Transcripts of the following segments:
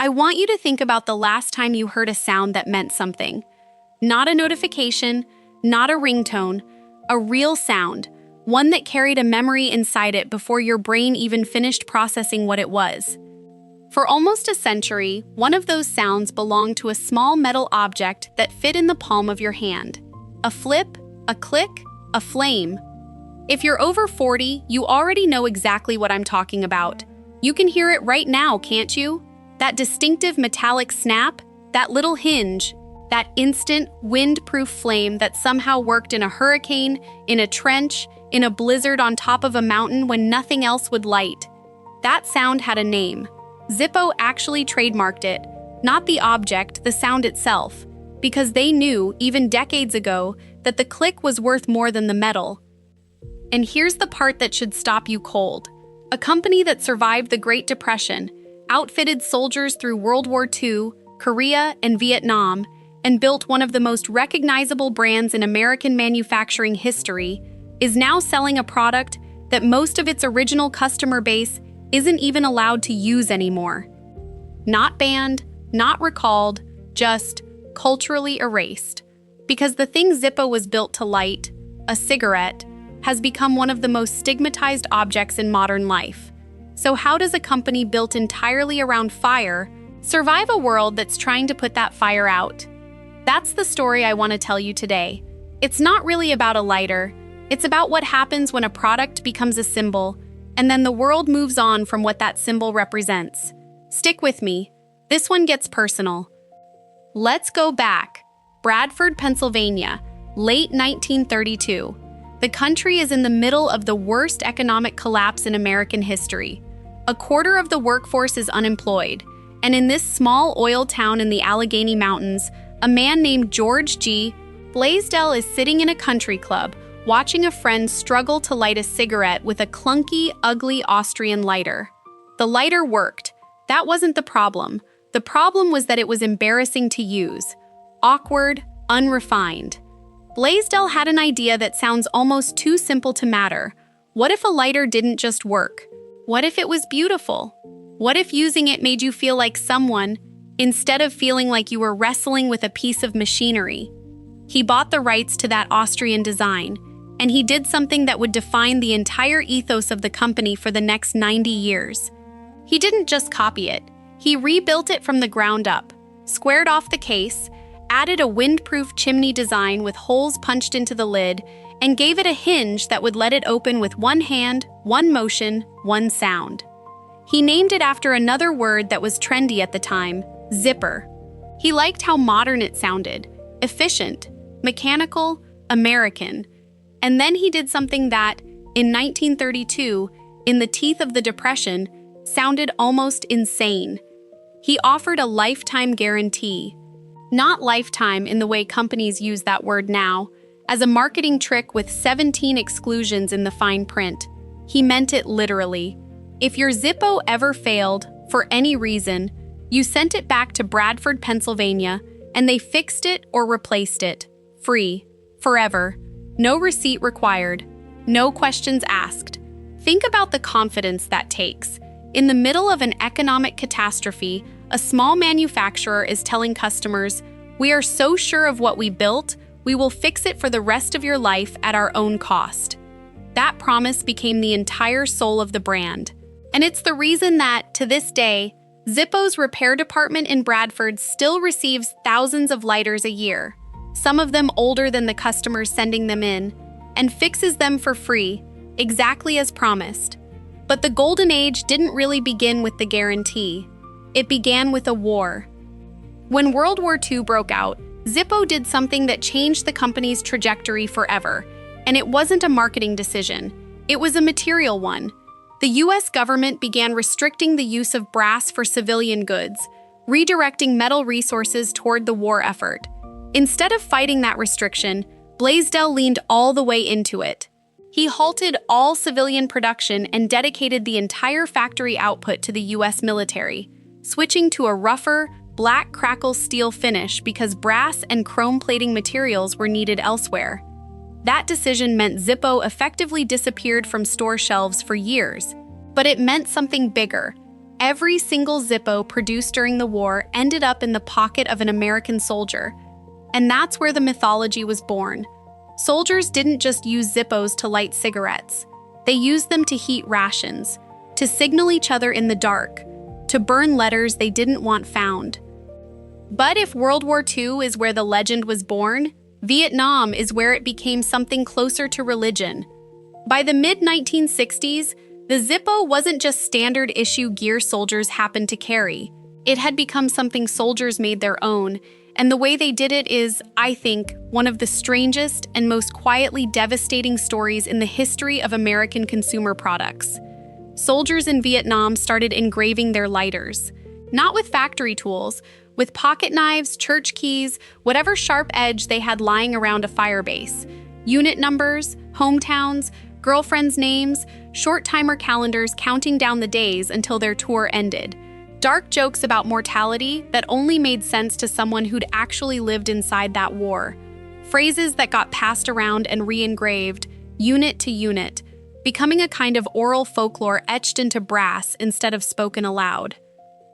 I want you to think about the last time you heard a sound that meant something. Not a notification, not a ringtone, a real sound, one that carried a memory inside it before your brain even finished processing what it was. For almost a century, one of those sounds belonged to a small metal object that fit in the palm of your hand. A flip, a click, a flame. If you're over 40, you already know exactly what I'm talking about. You can hear it right now, can't you? That distinctive metallic snap, that little hinge, that instant, wind-proof flame that somehow worked in a hurricane, in a trench, in a blizzard on top of a mountain when nothing else would light. That sound had a name. Zippo actually trademarked it, not the object, the sound itself, because they knew, even decades ago, that the click was worth more than the metal. And here's the part that should stop you cold. A company that survived the Great Depression, outfitted soldiers through World War II, Korea, and Vietnam, and built one of the most recognizable brands in American manufacturing history, is now selling a product that most of its original customer base isn't even allowed to use anymore. Not banned, not recalled, just culturally erased. Because the thing Zippo was built to light, a cigarette, has become one of the most stigmatized objects in modern life. So how does a company built entirely around fire survive a world that's trying to put that fire out? That's the story I want to tell you today. It's not really about a lighter. It's about what happens when a product becomes a symbol, and then the world moves on from what that symbol represents. Stick with me. This one gets personal. Let's go back. Bradford, Pennsylvania, late 1932. The country is in the middle of the worst economic collapse in American history. A quarter of the workforce is unemployed, and in this small oil town in the Allegheny Mountains, a man named George G. Blaisdell is sitting in a country club, watching a friend struggle to light a cigarette with a clunky, ugly Austrian lighter. The lighter worked. That wasn't the problem. The problem was that it was embarrassing to use. Awkward, unrefined. Blaisdell had an idea that sounds almost too simple to matter. What if a lighter didn't just work? What if it was beautiful? What if using it made you feel like someone, instead of feeling like you were wrestling with a piece of machinery? He bought the rights to that Austrian design, and he did something that would define the entire ethos of the company for the next 90 years. He didn't just copy it. He rebuilt it from the ground up, squared off the case, added a windproof chimney design with holes punched into the lid, and gave it a hinge that would let it open with one hand, one motion, one sound. He named it after another word that was trendy at the time, zipper. He liked how modern it sounded, efficient, mechanical, American. And then he did something that, in 1932, in the teeth of the Depression, sounded almost insane. He offered a lifetime guarantee. Not lifetime in the way companies use that word now, as a marketing trick with 17 exclusions in the fine print. He meant it literally. If your Zippo ever failed, for any reason, you sent it back to Bradford, Pennsylvania, and they fixed it or replaced it. Free. Forever. No receipt required. No questions asked. Think about the confidence that takes. In the middle of an economic catastrophe, a small manufacturer is telling customers, "We are so sure of what we built, we will fix it for the rest of your life at our own cost." That promise became the entire soul of the brand. And it's the reason that, to this day, Zippo's repair department in Bradford still receives thousands of lighters a year, some of them older than the customers sending them in, and fixes them for free, exactly as promised. But the golden age didn't really begin with the guarantee. It began with a war. When World War II broke out, Zippo did something that changed the company's trajectory forever, and it wasn't a marketing decision. It was a material one. The US government began restricting the use of brass for civilian goods, redirecting metal resources toward the war effort. Instead of fighting that restriction, Blaisdell leaned all the way into it. He halted all civilian production and dedicated the entire factory output to the US military, switching to a rougher, black crackle steel finish because brass and chrome plating materials were needed elsewhere. That decision meant Zippo effectively disappeared from store shelves for years, but it meant something bigger. Every single Zippo produced during the war ended up in the pocket of an American soldier. And that's where the mythology was born. Soldiers didn't just use Zippos to light cigarettes. They used them to heat rations, to signal each other in the dark, to burn letters they didn't want found. But if World War II is where the legend was born, Vietnam is where it became something closer to religion. By the mid-1960s, the Zippo wasn't just standard issue gear soldiers happened to carry. It had become something soldiers made their own, and the way they did it is, I think, one of the strangest and most quietly devastating stories in the history of American consumer products. Soldiers in Vietnam started engraving their lighters, not with factory tools, with pocket knives, church keys, whatever sharp edge they had lying around a firebase. Unit numbers, hometowns, girlfriends' names, short timer calendars counting down the days until their tour ended. Dark jokes about mortality that only made sense to someone who'd actually lived inside that war. Phrases that got passed around and re-engraved, unit to unit, becoming a kind of oral folklore etched into brass instead of spoken aloud.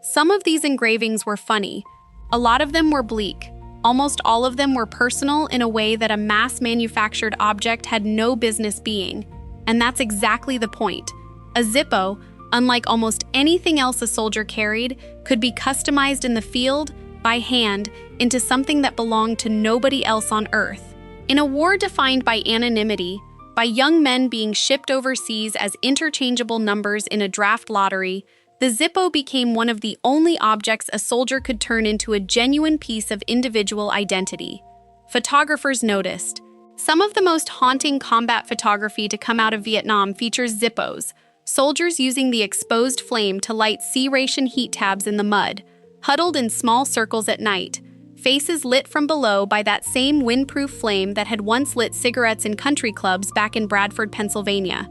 Some of these engravings were funny. A lot of them were bleak. Almost all of them were personal in a way that a mass-manufactured object had no business being. And that's exactly the point. A Zippo, unlike almost anything else a soldier carried, could be customized in the field, by hand, into something that belonged to nobody else on Earth. In a war defined by anonymity, by young men being shipped overseas as interchangeable numbers in a draft lottery, the Zippo became one of the only objects a soldier could turn into a genuine piece of individual identity. Photographers noticed. Some of the most haunting combat photography to come out of Vietnam features Zippos, soldiers using the exposed flame to light C-ration heat tabs in the mud, huddled in small circles at night, faces lit from below by that same windproof flame that had once lit cigarettes in country clubs back in Bradford, Pennsylvania.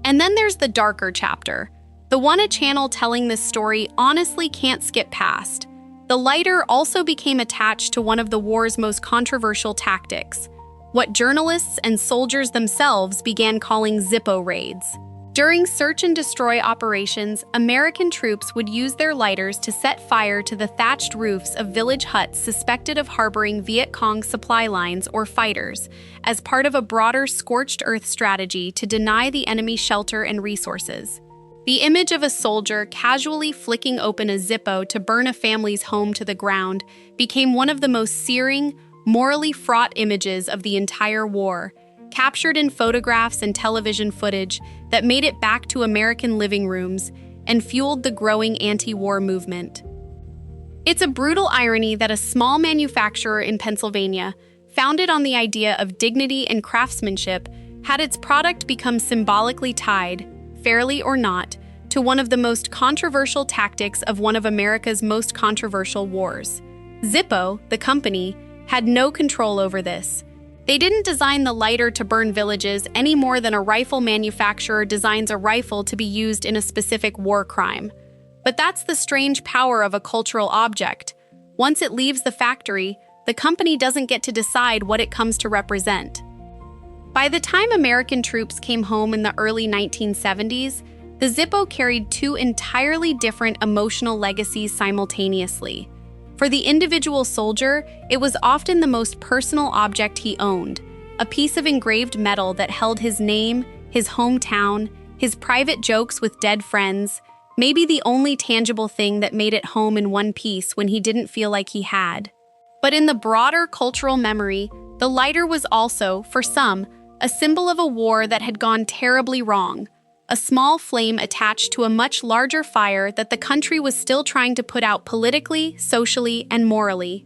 And then there's the darker chapter, the one a channel telling this story honestly can't skip past. The lighter also became attached to one of the war's most controversial tactics, what journalists and soldiers themselves began calling Zippo raids. During search and destroy operations, American troops would use their lighters to set fire to the thatched roofs of village huts suspected of harboring Viet Cong supply lines or fighters, as part of a broader scorched earth strategy to deny the enemy shelter and resources. The image of a soldier casually flicking open a Zippo to burn a family's home to the ground became one of the most searing, morally fraught images of the entire war, captured in photographs and television footage that made it back to American living rooms and fueled the growing anti-war movement. It's a brutal irony that a small manufacturer in Pennsylvania, founded on the idea of dignity and craftsmanship, had its product become symbolically tied, fairly or not, to one of the most controversial tactics of one of America's most controversial wars. Zippo, the company, had no control over this. They didn't design the lighter to burn villages any more than a rifle manufacturer designs a rifle to be used in a specific war crime. But that's the strange power of a cultural object. Once it leaves the factory, the company doesn't get to decide what it comes to represent. By the time American troops came home in the early 1970s, the Zippo carried two entirely different emotional legacies simultaneously. For the individual soldier, it was often the most personal object he owned, a piece of engraved metal that held his name, his hometown, his private jokes with dead friends, maybe the only tangible thing that made it home in one piece when he didn't feel like he had. But in the broader cultural memory, the lighter was also, for some, a symbol of a war that had gone terribly wrong, a small flame attached to a much larger fire that the country was still trying to put out politically, socially, and morally.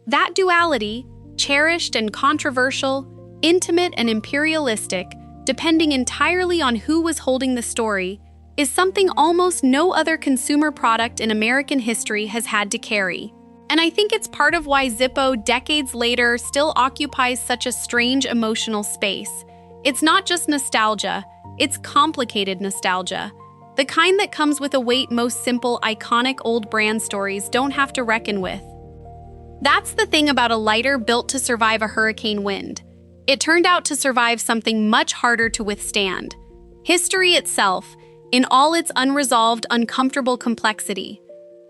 That duality, cherished and controversial, intimate and imperialistic, depending entirely on who was holding the story, is something almost no other consumer product in American history has had to carry. And I think it's part of why Zippo, decades later, still occupies such a strange emotional space. It's not just nostalgia, it's complicated nostalgia. The kind that comes with a weight most simple, iconic old brand stories don't have to reckon with. That's the thing about a lighter built to survive a hurricane wind. It turned out to survive something much harder to withstand. History itself, in all its unresolved, uncomfortable complexity.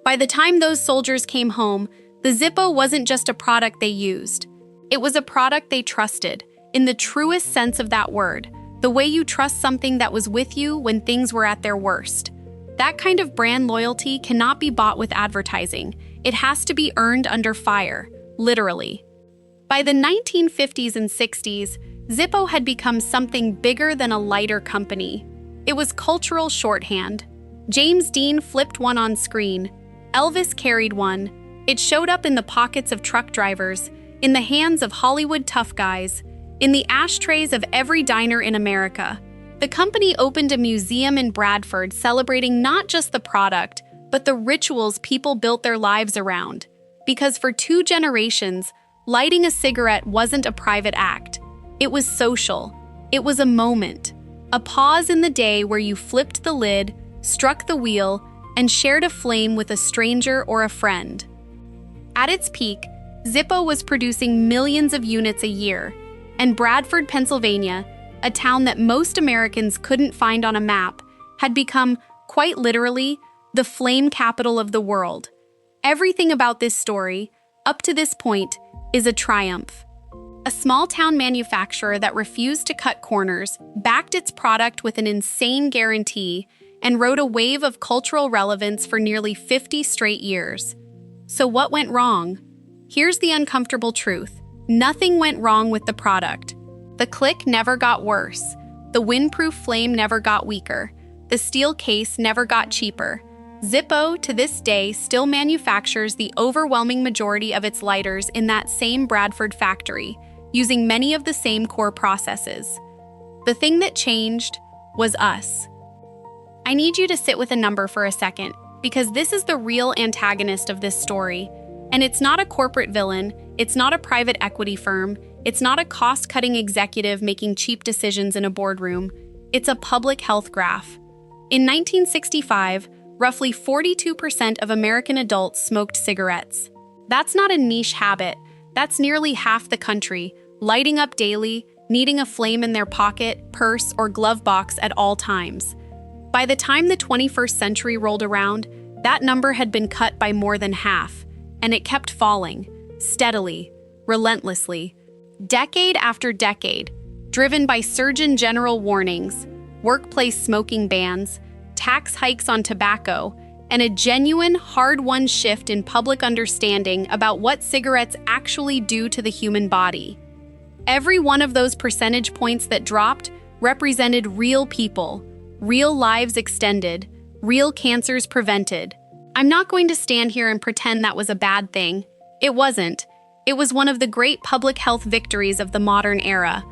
By the time those soldiers came home, the Zippo wasn't just a product they used. It was a product they trusted, in the truest sense of that word, the way you trust something that was with you when things were at their worst. That kind of brand loyalty cannot be bought with advertising. It has to be earned under fire, literally. By the 1950s and 60s, Zippo had become something bigger than a lighter company. It was cultural shorthand. James Dean flipped one on screen. Elvis carried one. It showed up in the pockets of truck drivers, in the hands of Hollywood tough guys, in the ashtrays of every diner in America. The company opened a museum in Bradford celebrating not just the product, but the rituals people built their lives around. Because for 2 generations, lighting a cigarette wasn't a private act. It was social. It was a moment. A pause in the day where you flipped the lid, struck the wheel, and shared a flame with a stranger or a friend. At its peak, Zippo was producing millions of units a year, and Bradford, Pennsylvania, a town that most Americans couldn't find on a map, had become, quite literally, the flame capital of the world. Everything about this story, up to this point, is a triumph. A small-town manufacturer that refused to cut corners, backed its product with an insane guarantee, and rode a wave of cultural relevance for nearly 50 straight years. So what went wrong? Here's the uncomfortable truth. Nothing went wrong with the product. The click never got worse. The windproof flame never got weaker. The steel case never got cheaper. Zippo, to this day, still manufactures the overwhelming majority of its lighters in that same Bradford factory, using many of the same core processes. The thing that changed was us. I need you to sit with a number for a second, because this is the real antagonist of this story. And it's not a corporate villain, it's not a private equity firm, it's not a cost-cutting executive making cheap decisions in a boardroom. It's a public health graph. In 1965, roughly 42% of American adults smoked cigarettes. That's not a niche habit. That's nearly half the country, lighting up daily, needing a flame in their pocket, purse, or glove box at all times. By the time the 21st century rolled around, that number had been cut by more than half, and it kept falling, steadily, relentlessly, decade after decade, driven by Surgeon General warnings, workplace smoking bans, tax hikes on tobacco, and a genuine, hard-won shift in public understanding about what cigarettes actually do to the human body. Every one of those percentage points that dropped represented real people, real lives extended, real cancers prevented. I'm not going to stand here and pretend that was a bad thing. It wasn't. It was one of the great public health victories of the modern era.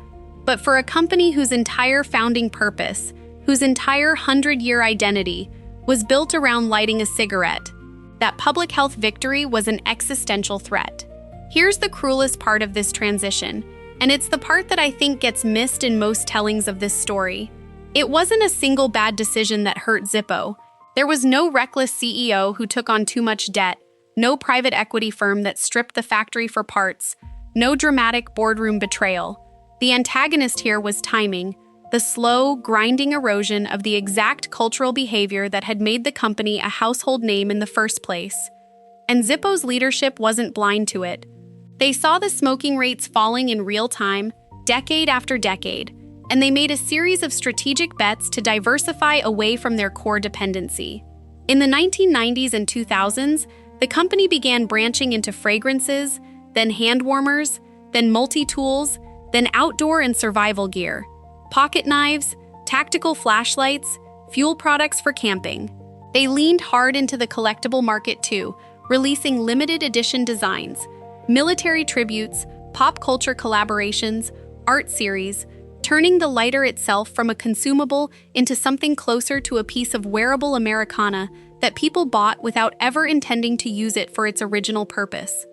But for a company whose entire founding purpose, whose entire 100-year identity, was built around lighting a cigarette, that public health victory was an existential threat. Here's the cruelest part of this transition, and it's the part that I think gets missed in most tellings of this story. It wasn't a single bad decision that hurt Zippo. There was no reckless CEO who took on too much debt, no private equity firm that stripped the factory for parts, no dramatic boardroom betrayal. The antagonist here was timing, the slow, grinding erosion of the exact cultural behavior that had made the company a household name in the first place. And Zippo's leadership wasn't blind to it. They saw the smoking rates falling in real time, decade after decade, and they made a series of strategic bets to diversify away from their core dependency. In the 1990s and 2000s, the company began branching into fragrances, then hand warmers, then multi-tools, then outdoor and survival gear, pocket knives, tactical flashlights, fuel products for camping. They leaned hard into the collectible market too, releasing limited edition designs, military tributes, pop culture collaborations, art series, turning the lighter itself from a consumable into something closer to a piece of wearable Americana that people bought without ever intending to use it for its original purpose.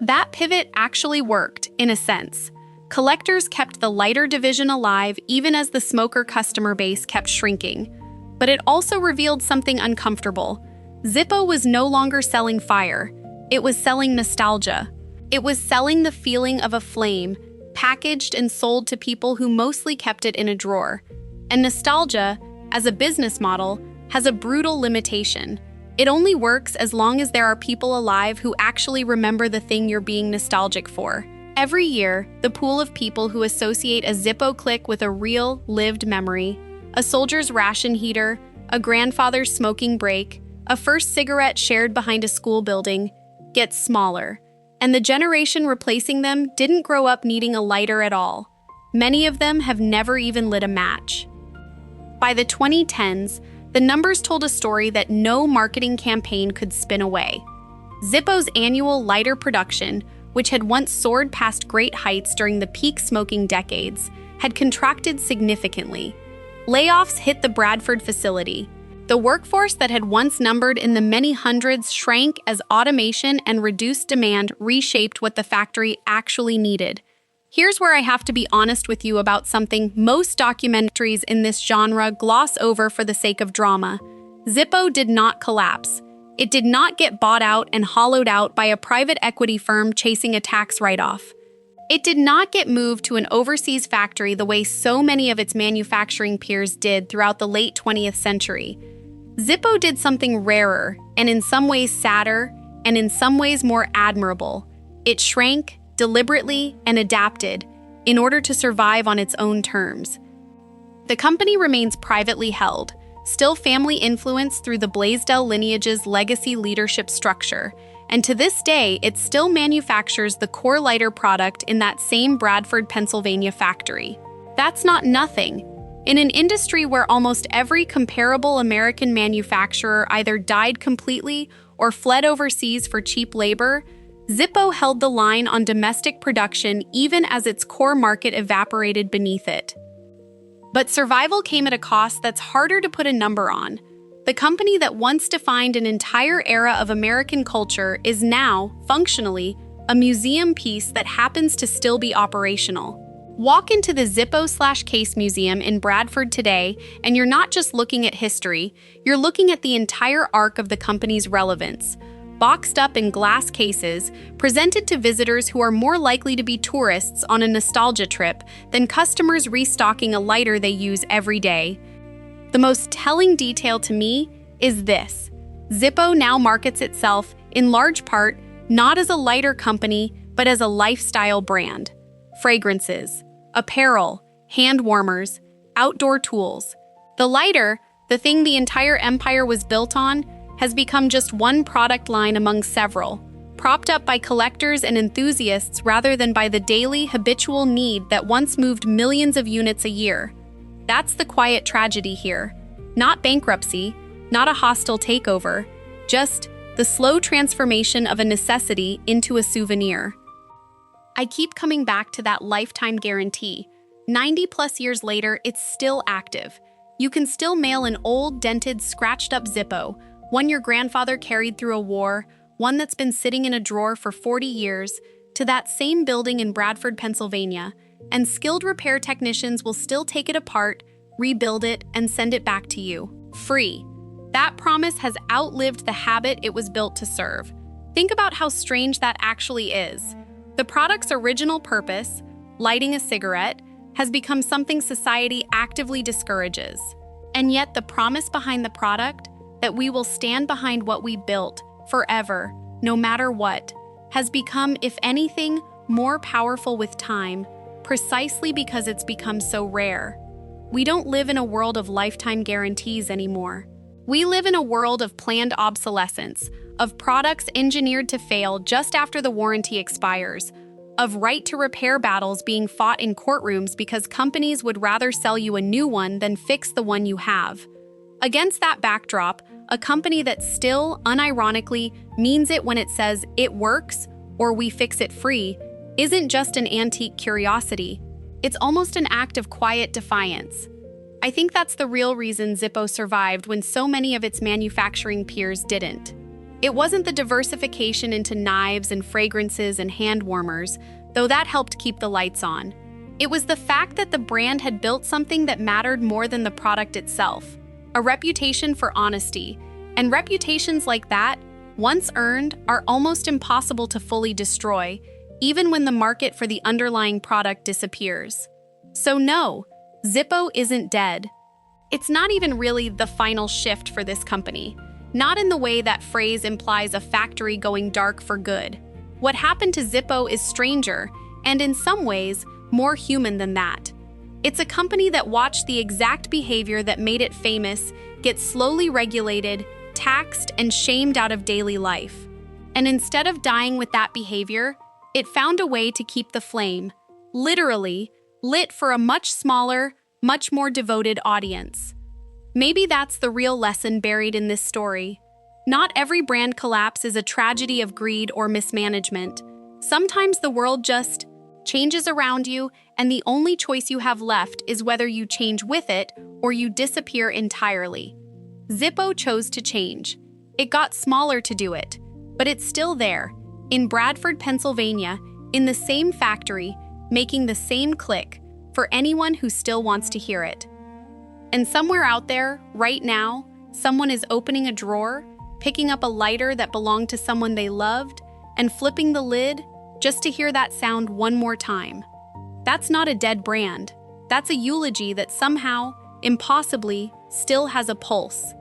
That pivot actually worked, in a sense. Collectors kept the lighter division alive even as the smoker customer base kept shrinking. But it also revealed something uncomfortable. Zippo was no longer selling fire. It was selling nostalgia. It was selling the feeling of a flame, packaged and sold to people who mostly kept it in a drawer. And nostalgia, as a business model, has a brutal limitation. It only works as long as there are people alive who actually remember the thing you're being nostalgic for. Every year, the pool of people who associate a Zippo click with a real, lived memory, a soldier's ration heater, a grandfather's smoking break, a first cigarette shared behind a school building, gets smaller. And the generation replacing them didn't grow up needing a lighter at all. Many of them have never even lit a match. By the 2010s, the numbers told a story that no marketing campaign could spin away. Zippo's annual lighter production, which had once soared past great heights during the peak smoking decades, had contracted significantly. Layoffs hit the Bradford facility. The workforce that had once numbered in the many hundreds shrank as automation and reduced demand reshaped what the factory actually needed. Here's where I have to be honest with you about something most documentaries in this genre gloss over for the sake of drama. Zippo did not collapse. It did not get bought out and hollowed out by a private equity firm chasing a tax write-off. It did not get moved to an overseas factory the way so many of its manufacturing peers did throughout the late 20th century. Zippo did something rarer, and in some ways sadder, and in some ways more admirable. It shrank, deliberately, and adapted in order to survive on its own terms. The company remains privately held, still family influenced through the Blaisdell lineage's legacy leadership structure, and to this day, it still manufactures the core lighter product in that same Bradford, Pennsylvania factory. That's not nothing. In an industry where almost every comparable American manufacturer either died completely or fled overseas for cheap labor, Zippo held the line on domestic production even as its core market evaporated beneath it. But survival came at a cost that's harder to put a number on. The company that once defined an entire era of American culture is now, functionally, a museum piece that happens to still be operational. Walk into the Zippo/Case Museum in Bradford today, and you're not just looking at history, you're looking at the entire arc of the company's relevance. Boxed up in glass cases, presented to visitors who are more likely to be tourists on a nostalgia trip than customers restocking a lighter they use every day. The most telling detail to me is this. Zippo now markets itself, in large part, not as a lighter company, but as a lifestyle brand. Fragrances, apparel, hand warmers, outdoor tools. The lighter, the thing the entire empire was built on, has become just one product line among several, propped up by collectors and enthusiasts rather than by the daily, habitual need that once moved millions of units a year. That's the quiet tragedy here. Not bankruptcy, not a hostile takeover, just the slow transformation of a necessity into a souvenir. I keep coming back to that lifetime guarantee. 90+ years later, it's still active. You can still mail an old, dented, scratched-up Zippo, one your grandfather carried through a war, one that's been sitting in a drawer for 40 years, to that same building in Bradford, Pennsylvania, and skilled repair technicians will still take it apart, rebuild it, and send it back to you, free. That promise has outlived the habit it was built to serve. Think about how strange that actually is. The product's original purpose, lighting a cigarette, has become something society actively discourages. And yet the promise behind the product, that we will stand behind what we built, forever, no matter what, has become, if anything, more powerful with time, precisely because it's become so rare. We don't live in a world of lifetime guarantees anymore. We live in a world of planned obsolescence, of products engineered to fail just after the warranty expires, of right-to-repair battles being fought in courtrooms because companies would rather sell you a new one than fix the one you have. Against that backdrop, a company that still, unironically, means it when it says it works or we fix it free isn't just an antique curiosity. It's almost an act of quiet defiance. I think that's the real reason Zippo survived when so many of its manufacturing peers didn't. It wasn't the diversification into knives and fragrances and hand warmers, though that helped keep the lights on. It was the fact that the brand had built something that mattered more than the product itself, a reputation for honesty. And reputations like that, once earned, are almost impossible to fully destroy, even when the market for the underlying product disappears. So no, Zippo isn't dead. It's not even really the final shift for this company. Not in the way that phrase implies a factory going dark for good. What happened to Zippo is stranger, and in some ways, more human than that. It's a company that watched the exact behavior that made it famous get slowly regulated, taxed, and shamed out of daily life. And instead of dying with that behavior, it found a way to keep the flame, literally, lit for a much smaller, much more devoted audience. Maybe that's the real lesson buried in this story. Not every brand collapse is a tragedy of greed or mismanagement. Sometimes the world just changes around you, and the only choice you have left is whether you change with it or you disappear entirely. Zippo chose to change. It got smaller to do it, but it's still there, in Bradford, Pennsylvania, in the same factory, making the same click for anyone who still wants to hear it. And somewhere out there, right now, someone is opening a drawer, picking up a lighter that belonged to someone they loved, and flipping the lid just to hear that sound one more time. That's not a dead brand. That's a eulogy that somehow, impossibly, still has a pulse.